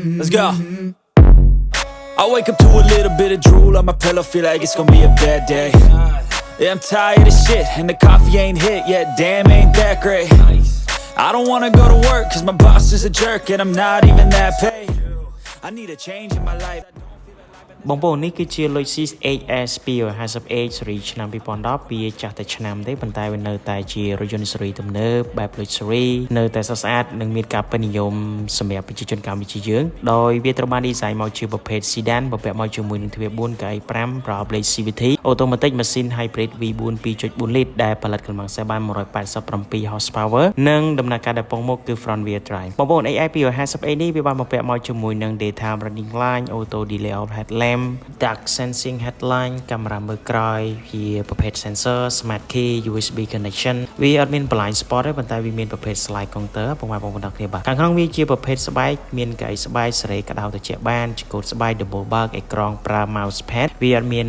Let's go. I wake up to a little bit of drool on my pillow, feel like it's gonna be a bad day. Yeah, I'm tired of shit, and the coffee ain't hit yet, damn, ain't that great. I don't wanna go to work, cause my boss is a jerk, and I'm not even that paid. I need a change in my life. បងប្អូននេះគឺជា Lexus HS 250H ស៊េរីឆ្នាំ2010វាចាស់តែឆ្នាំទេប៉ុន្តែវានៅតែជារថយន្តស៊េរីទំនើបបែប Luxury នៅតែស្អាតនិងមានការពេញនិយមសម្រាប់ប្រជាជនកម្ពុជាយើងដោយវាត្រូវបាន design មកជាប្រភេទ Sedan បំពាក់មកជាមួយនឹងទ្វារ4កៅអី5 Power CVT Automatic Machine Hybrid V4 2.4 លីត្រដែលផលិតកម្លាំងសេបាន187 horsepower និងដំណើរការដែលពងមុខគឺ front wheel drive បងប្អូន AI 250A នេះវាបានបំពាក់មកជាមួយនឹង daytime running light auto delay out headlamp Dark sensing headline កាមេរ៉ាមើលក្រោយជាប្រភេទ sensor smart key USB connection វាអត់មាន blind spot ទេប៉ុន្តែវាមានប្រភេទ slide counter បងប្អូនគ្នាបាទខាងក្នុងវាជាប្រភេទស្បែកមានកៅអីស្បែកសេរីក្តៅត្រជាក់បានជាកូដស្បែក double bar អេក្រង់ប្រើ mouse pad វាអត់មាន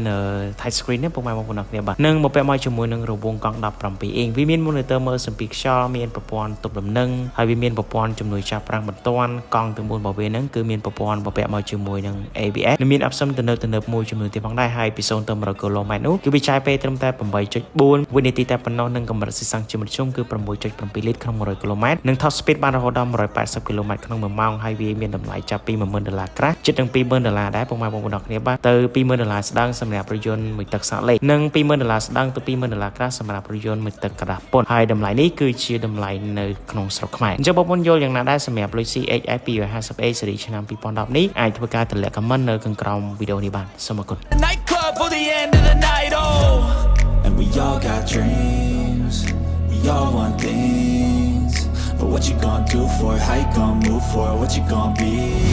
touch screen ទេបងប្អូនគ្នាបាទនឹងបំពាក់មកជាមួយនឹងរង្វង់កង់17អ៊ីងវាមាន monitor មើលសម្ពាធខ្យល់មានប្រព័ន្ធទប់លំនឹងហើយវាមានប្រព័ន្ធជំនួយចាប់ប្រាំងបន្ទាន់កង់ទាំង4របស់វាហ្នឹងគឺមានប្រព័ន្ធបំពាក់មកជាមួយនឹង ABS និងមាន option ទំនើបមួយចំនួនទៀតផងដែរហើយពី0ទៅ100គីឡូម៉ែត្រនោះគឺវាចាយពេលត្រឹមតែ 8.4 វិនាទីតែប៉ុណ្ណោះនិងកម្រិតស៊ីសាំងជាមធ្យមគឺ 6.7 លីត្រក្នុង100គីឡូម៉ែត្រនិង top speed បានរហូតដល់180គីឡូម៉ែត្រក្នុង1ម៉ោងហើយវាមានតម្លៃចាប់ពី$10000ក្រាស់ជិតនឹង$20000ដែរបងប្អូនគ្នាបាទទៅ$20000ស្ដើងសម្រាប់រថយន្តមួយទឹកសាកលេខនិង$20000ស្ដើងទៅ$20000ក្រាស់សម្រាប់រថយន្តមួយទឹកក្រាស់ពន្ធហើយតម្លៃនេះគឺជាតម្លៃនៅក្នុងស្រុកខ្មែរអញ្ចឹងបងប្អូនយល់យ៉ាងណាដែរសម្រាប់ Lexus HS 250A ស៊េរីឆ្នាំ2010នេះអាចធ្វើការទម្លាក់ comment នៅខាងក្រោមវីដេអូនេះបានសូមអរគុណ Nightclub for the end of the night, oh. And we all got dreams, we all want things. But what you gonna do for it? How you gonna move for it? What you gonna be?